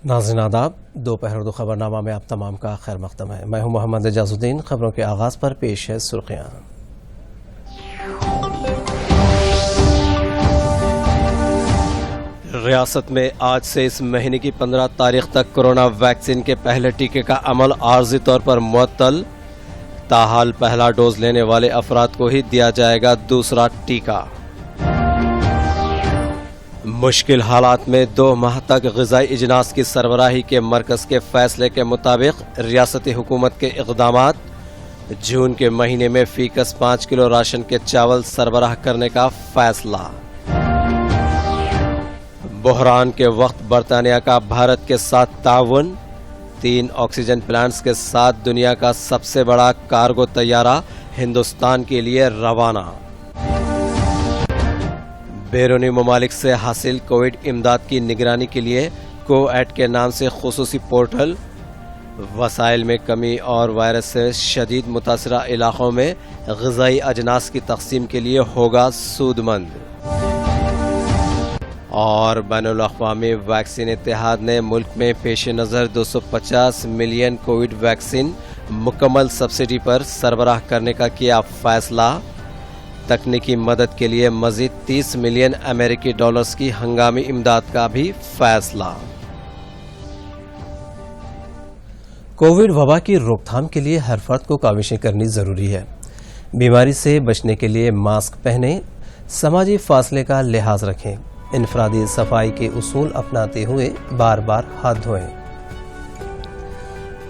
ناظرین آداب، دوپہر اردو خبرنامہ میں آپ تمام کا خیر مقدم ہے۔ میں ہوں محمد اعجاز الدین۔ خبروں کے آغاز پر پیش ہے سرخیاں۔ ریاست میں آج سے اس مہینے کی 15 تاریخ تک کورونا ویکسین کے پہلے ٹیکے کا عمل عارضی طور پر معطل، تاحال پہلا ڈوز لینے والے افراد کو ہی دیا جائے گا دوسرا ٹیکہ۔ مشکل حالات میں 2 ماہ تک غذائی اجناس کی سربراہی کے مرکز کے فیصلے کے مطابق ریاستی حکومت کے اقدامات، جون کے مہینے میں فی کس 5 کلو راشن کے چاول سربراہ کرنے کا فیصلہ۔ بحران کے وقت برطانیہ کا بھارت کے ساتھ تعاون، 3 آکسیجن پلانٹس کے ساتھ دنیا کا سب سے بڑا کارگو طیارہ ہندوستان کے لیے روانہ۔ بیرونی ممالک سے حاصل کووڈ امداد کی نگرانی کے لیے کوایٹ کے نام سے خصوصی پورٹل، وسائل میں کمی اور وائرس سے شدید متاثرہ علاقوں میں غذائی اجناس کی تقسیم کے لیے ہوگا سود مند۔ اور بین الاقوامی ویکسین اتحاد نے ملک میں پیش نظر 250 ملین کووڈ ویکسین مکمل سبسڈی پر سربراہ کرنے کا کیا فیصلہ۔ تکنیکی مدد کے لیے مزید 30 ملین امریکی ڈالرز کی ہنگامی امداد کا بھی فیصلہ۔ کووڈ وبا کی روک تھام کے لیے ہر فرد کو کاوشیں کرنی ضروری ہے۔ بیماری سے بچنے کے لیے ماسک پہنیں، سماجی فاصلے کا لحاظ رکھیں، انفرادی صفائی کے اصول اپناتے ہوئے بار بار ہاتھ دھوئیں،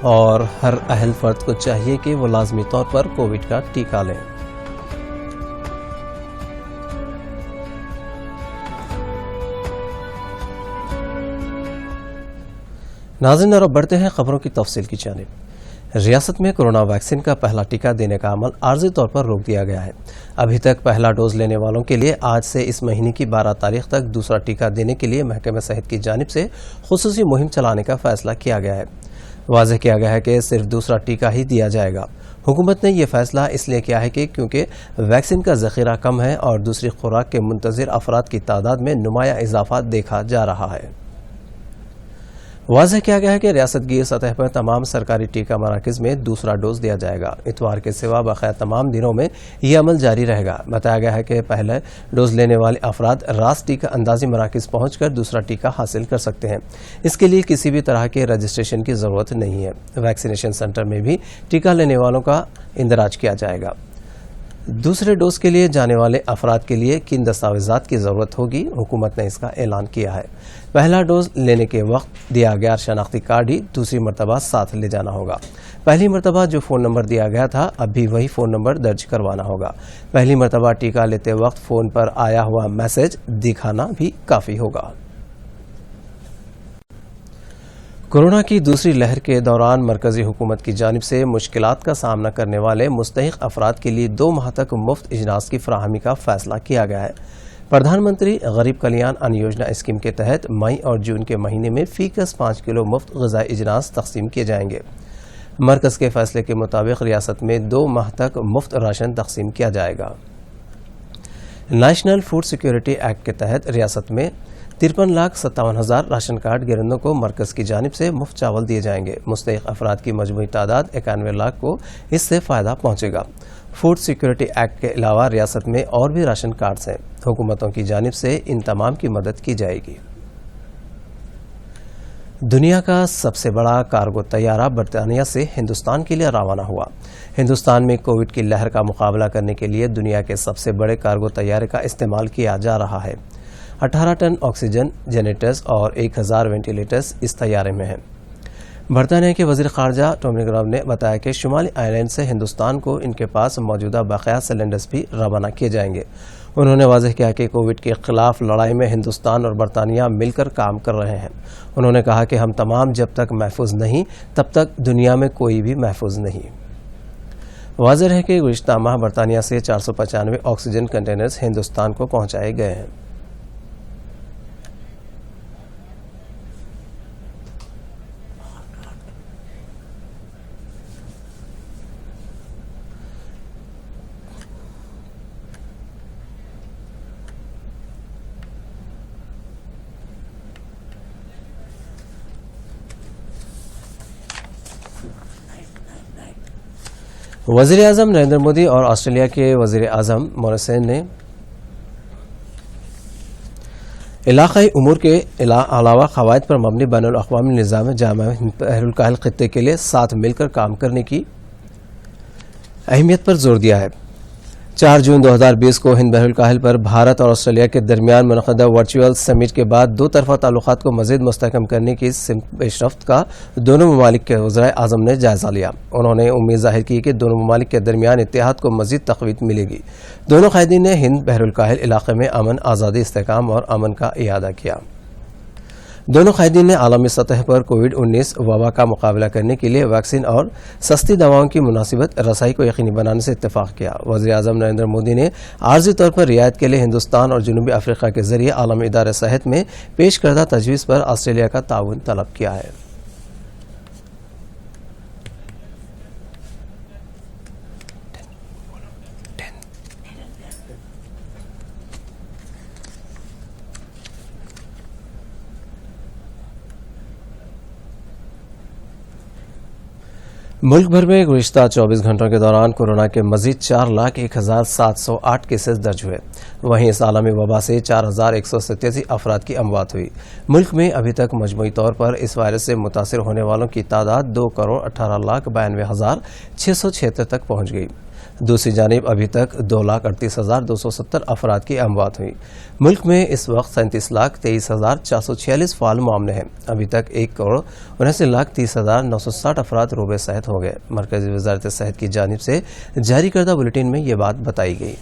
اور ہر اہل فرد کو چاہیے کہ وہ لازمی طور پر کووڈ کا ٹیکہ لیں۔ ناظرین، اور اب بڑھتے ہیں خبروں کی تفصیل کی جانب۔ ریاست میں کورونا ویکسین کا پہلا ٹیکہ دینے کا عمل عارضی طور پر روک دیا گیا ہے۔ ابھی تک پہلا ڈوز لینے والوں کے لیے آج سے اس مہینے کی 12 تاریخ تک دوسرا ٹیکہ دینے کے لیے محکمہ صحت کی جانب سے خصوصی مہم چلانے کا فیصلہ کیا گیا ہے۔ واضح کیا گیا ہے کہ صرف دوسرا ٹیکہ ہی دیا جائے گا۔ حکومت نے یہ فیصلہ اس لیے کیا ہے کہ کیونکہ ویکسین کا ذخیرہ کم ہے اور دوسری خوراک کے منتظر افراد کی تعداد میں نمایاں اضافہ دیکھا جا رہا ہے۔ واضح کیا گیا ہے کہ ریاست گیر سطح پر تمام سرکاری ٹیکہ مراکز میں دوسرا ڈوز دیا جائے گا۔ اتوار کے سوا بقیہ تمام دنوں میں یہ عمل جاری رہے گا۔ بتایا گیا ہے کہ پہلے ڈوز لینے والے افراد راست ٹیکہ اندازی مراکز پہنچ کر دوسرا ٹیکہ حاصل کر سکتے ہیں۔ اس کے لیے کسی بھی طرح کے رجسٹریشن کی ضرورت نہیں ہے۔ ویکسینیشن سینٹر میں بھی ٹیکہ لینے والوں کا اندراج کیا جائے گا۔ دوسرے ڈوز کے لیے جانے والے افراد کے لیے کن دستاویزات کی ضرورت ہوگی، حکومت نے اس کا اعلان کیا ہے۔ پہلا ڈوز لینے کے وقت دیا گیا شناختی کارڈ ہی دوسری مرتبہ ساتھ لے جانا ہوگا۔ پہلی مرتبہ جو فون نمبر دیا گیا تھا اب بھی وہی فون نمبر درج کروانا ہوگا۔ پہلی مرتبہ ٹیکہ لیتے وقت فون پر آیا ہوا میسج دکھانا بھی کافی ہوگا۔ کورونا کی دوسری لہر کے دوران مرکزی حکومت کی جانب سے مشکلات کا سامنا کرنے والے مستحق افراد کے لیے 2 ماہ تک مفت اجناس کی فراہمی کا فیصلہ کیا گیا ہے۔ پردھان منتری غریب کلیان ان یوجنا اسکیم کے تحت مئی اور جون کے مہینے میں فی کس 5 کلو مفت غذائی اجناس تقسیم کیے جائیں گے۔ مرکز کے فیصلے کے مطابق ریاست میں 2 ماہ تک مفت راشن تقسیم کیا جائے گا۔ نیشنل فوڈ سیکیورٹی ایکٹ کے تحت ریاست میں 53,57,000 راشن کارڈ گیرندوں کو مرکز کی جانب سے مفت چاول دیے جائیں گے۔ مستحق افراد کی مجموعی تعداد 91 لاکھ کو اس سے فائدہ پہنچے گا۔ فوڈ سیکیورٹی ایکٹ کے علاوہ ریاست میں اور بھی راشن کارڈز ہیں۔ حکومتوں کی جانب سے ان تمام کی مدد کی جائے گی۔ دنیا کا سب سے بڑا کارگو طیارہ برطانیہ سے ہندوستان کے لیے روانہ ہوا۔ ہندوستان میں کووڈ کی لہر کا مقابلہ کرنے کے لیے دنیا کے سب سے بڑے کارگو طیارے کا استعمال کیا جا رہا ہے۔ 18 ٹن آکسیجن جنریٹرز اور 1000 وینٹیلیٹرز اس طیارے میں ہیں۔ برطانیہ کے وزیر خارجہ ٹومی گراو نے بتایا کہ شمالی آئرلینڈ سے ہندوستان کو ان کے پاس موجودہ بقیہ سلنڈرز بھی روانہ کیے جائیں گے۔ انہوں نے واضح کیا کہ کووڈ کے خلاف لڑائی میں ہندوستان اور برطانیہ مل کر کام کر رہے ہیں۔ انہوں نے کہا کہ ہم تمام جب تک محفوظ نہیں تب تک دنیا میں کوئی بھی محفوظ نہیں۔ واضح ہے کہ گزشتہ ماہ برطانیہ سے 495 آکسیجن کنٹینرز ہندوستان کو پہنچائے گئے ہیں۔ وزیر اعظم نریندر مودی اور آسٹریلیا کے وزیر اعظم موریسن نے علاقائی امور کے علاوہ قواعد پر مبنی بین الاقوامی نظام جامع بحر الکاہل خطے کے لیے ساتھ مل کر کام کرنے کی اہمیت پر زور دیا ہے۔ 4 جون 2020 کو ہند بحر الکاہل پر بھارت اور آسٹریلیا کے درمیان منعقدہ ورچوئل سمٹ کے بعد دو طرفہ تعلقات کو مزید مستحکم کرنے کی سمت پیش رفت کا دونوں ممالک کے وزرائے اعظم نے جائزہ لیا۔ انہوں نے امید ظاہر کی کہ دونوں ممالک کے درمیان اتحاد کو مزید تقویت ملے گی۔ دونوں قائدین نے ہند بحر الکاہل علاقے میں امن، آزادی، استحکام اور امن کا اعادہ کیا۔ دونوں قائدین نے عالمی سطح پر کووڈ-19 وبا کا مقابلہ کرنے کے لیے ویکسین اور سستی دواؤں کی مناسبت رسائی کو یقینی بنانے سے اتفاق کیا۔ وزیر اعظم نریندر مودی نے عارضی طور پر رعایت کے لیے ہندوستان اور جنوبی افریقہ کے ذریعے عالمی ادارہ صحت میں پیش کردہ تجویز پر آسٹریلیا کا تعاون طلب کیا ہے۔ ملک بھر میں گزشتہ 24 گھنٹوں کے دوران کورونا کے مزید 4,01,708 کیسز درج ہوئے۔ وہیں اس عالمی وبا سے 4,187 افراد کی اموات ہوئی۔ ملک میں ابھی تک مجموعی طور پر اس وائرس سے متاثر ہونے والوں کی تعداد 2,18,92,676 تک پہنچ گئی۔ دوسری جانب ابھی تک 2,38,270 افراد کی اموات ہوئی۔ ملک میں اس وقت 37,23,446 فعال معاملے ہیں۔ ابھی تک 1,79,30,960 افراد روبے صحت ہو گئے۔ مرکزی وزارت صحت کی جانب سے جاری کردہ بلیٹن میں یہ بات بتائی گئی۔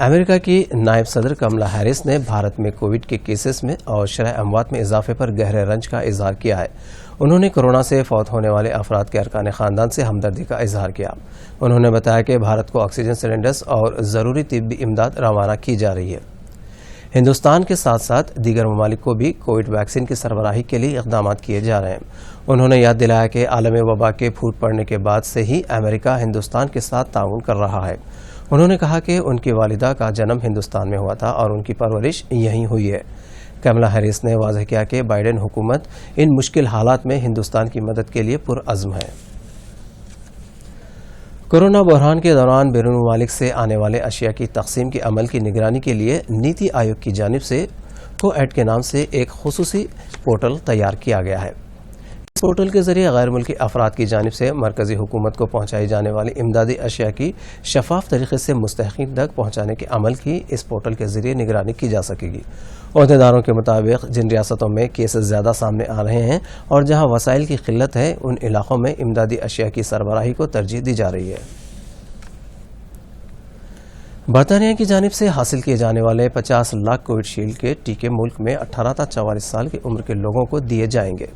امریکہ کی نائب صدر کملا ہیرس نے بھارت میں کووڈ کے کیسز میں اور شرح اموات میں اضافے پر گہرے رنج کا اظہار کیا ہے۔ انہوں نے کورونا سے فوت ہونے والے افراد کے ارکان خاندان سے ہمدردی کا اظہار کیا۔ انہوں نے بتایا کہ بھارت کو آکسیجن سلنڈرز اور ضروری طبی امداد روانہ کی جا رہی ہے۔ ہندوستان کے ساتھ ساتھ دیگر ممالک کو بھی کووڈ ویکسین کی سربراہی کے لیے اقدامات کیے جا رہے ہیں۔ انہوں نے یاد دلایا کہ عالمی وبا کے پھوٹ پڑنے کے بعد سے ہی امریکہ ہندوستان کے ساتھ تعاون کر رہا ہے۔ انہوں نے کہا کہ ان کی والدہ کا جنم ہندوستان میں ہوا تھا اور ان کی پرورش یہیں ہوئی ہے۔ کملا ہیرس نے واضح کیا کہ بائیڈن حکومت ان مشکل حالات میں ہندوستان کی مدد کے لیے پرعزم ہے۔ کورونا بحران کے دوران بیرون ممالک سے آنے والے اشیاء کی تقسیم کے عمل کی نگرانی کے لیے نیتی آیوگ کی جانب سے کو-ایڈ کے نام سے ایک خصوصی پورٹل تیار کیا گیا ہے۔ اس پورٹل کے ذریعے غیر ملکی افراد کی جانب سے مرکزی حکومت کو پہنچائی جانے والی امدادی اشیاء کی شفاف طریقے سے مستحقین تک پہنچانے کے عمل کی اس پورٹل کے ذریعے نگرانی کی جا سکے گی۔ عہدیداروں کے مطابق جن ریاستوں میں کیسز زیادہ سامنے آ رہے ہیں اور جہاں وسائل کی قلت ہے، ان علاقوں میں امدادی اشیاء کی سربراہی کو ترجیح دی جا رہی ہے۔ برطانیہ کی جانب سے حاصل کیے جانے والے 50 لاکھ کووڈ شیلڈ کے ٹیکے ملک میں 18 تا 44 سال کی عمر کے لوگوں کو دیے جائیں گے۔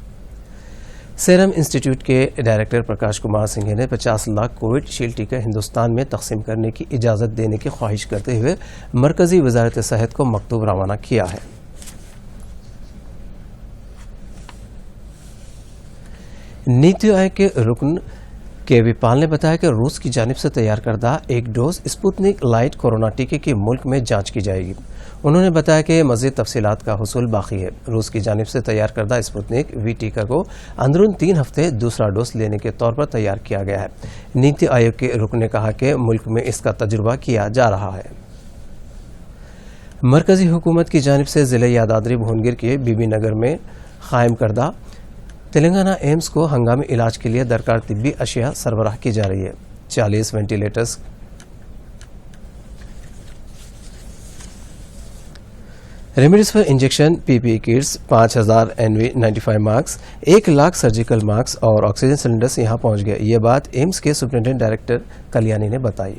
سیرم انسٹی ٹیوٹ کے ڈائریکٹر پرکاش کمار سنگھ نے 50 لاکھ کووڈ شیلڈ ٹیکے ہندوستان میں تقسیم کرنے کی اجازت دینے کی خواہش کرتے ہوئے مرکزی وزارت صحت کو مکتوب روانہ کیا ہے۔ نیتی آیوگ کے رکن کے وی پال نے بتایا کہ روس کی جانب سے تیار کردہ ایک ڈوز اسپوتنک لائٹ کورونا ٹیکے کی ملک میں جانچ کی جائے گی۔ انہوں نے بتایا کہ مزید تفصیلات کا حصول باقی ہے۔ روس کی جانب سے تیار کردہ اسپوتنک وی ٹیکہ کو اندرون 3 ہفتے دوسرا ڈوز لینے کے طور پر تیار کیا گیا ہے۔ نیتی آیوگ کے رکن نے کہا کہ ملک میں اس کا تجربہ کیا جا رہا ہے۔ مرکزی حکومت کی جانب سے ضلع یادادری بھونگیر کے بی بی نگر میں قائم کردہ تلنگانہ ایمز کو ہنگامی علاج کے لیے درکار طبی اشیاء سربراہ کی جا رہی ہے۔ 40 ventilators, remdesivir injection, P P E kits, 5,000 NV95 mask, 1 lakh surgical mask اور آکسیجن سلنڈرز یہاں پہنچ گئے۔ یہ بات ایمز کے سپرنٹینڈنٹ ڈائریکٹر کلیانی نے بتائی۔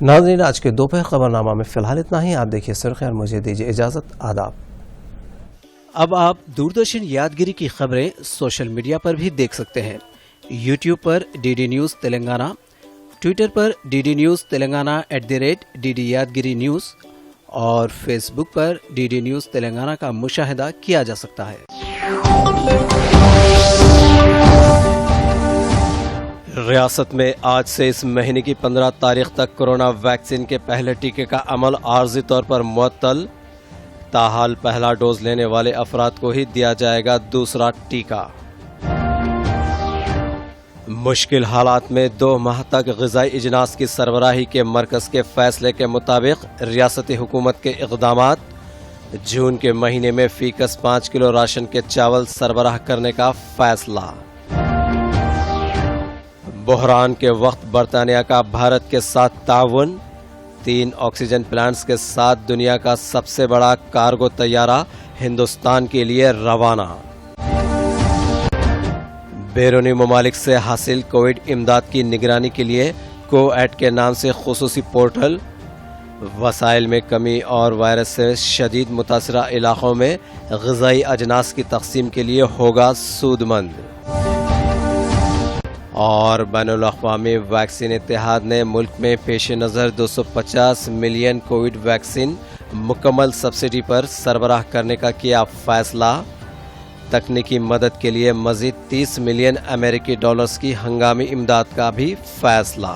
ناظرین، آج کے دوپہر خبرنامہ میں فی الحال اتنا ہی۔ آپ دیکھیے سرخیاں، مجھے دیجیے اجازت۔ آداب۔ اب آپ دوردرشن یادگیری کی خبریں سوشل میڈیا پر بھی دیکھ سکتے ہیں۔ یوٹیوب پر DD نیوز تلنگانہ، ٹویٹر پر DD news Telangana @DD Yadagiri news اور فیس بک پر DD نیوز تلنگانہ کا مشاہدہ کیا جا سکتا ہے۔ ریاست میں آج سے اس مہینے کی 15 تاریخ تک کورونا ویکسین کے پہلے ٹیکے کا عمل عارضی طور پر معطل۔ تاحال پہلا ڈوز لینے والے افراد کو ہی دیا جائے گا دوسرا ٹیکہ۔ مشکل حالات میں 2 ماہ تک غذائی اجناس کی سربراہی کے مرکز کے فیصلے کے مطابق ریاستی حکومت کے اقدامات۔ جون کے مہینے میں فی کس 5 کلو راشن کے چاول سربراہ کرنے کا فیصلہ۔ بحران کے وقت برطانیہ کا بھارت کے ساتھ تعاون۔ 3 آکسیجن پلانٹس کے ساتھ دنیا کا سب سے بڑا کارگو طیارہ ہندوستان کے لیے روانہ۔ بیرونی ممالک سے حاصل کووڈ امداد کی نگرانی کے لیے کوایٹ کے نام سے خصوصی پورٹل۔ وسائل میں کمی اور وائرس سے شدید متاثرہ علاقوں میں غذائی اجناس کی تقسیم کے لیے ہوگا سود مند۔ اور بین الاقوامی ویکسین اتحاد نے ملک میں پیش نظر 250 ملین کووڈ ویکسین مکمل سبسڈی پر سربراہ کرنے کا کیا فیصلہ۔ تکنیکی مدد کے لیے مزید $30 ملین کی ہنگامی امداد کا بھی فیصلہ۔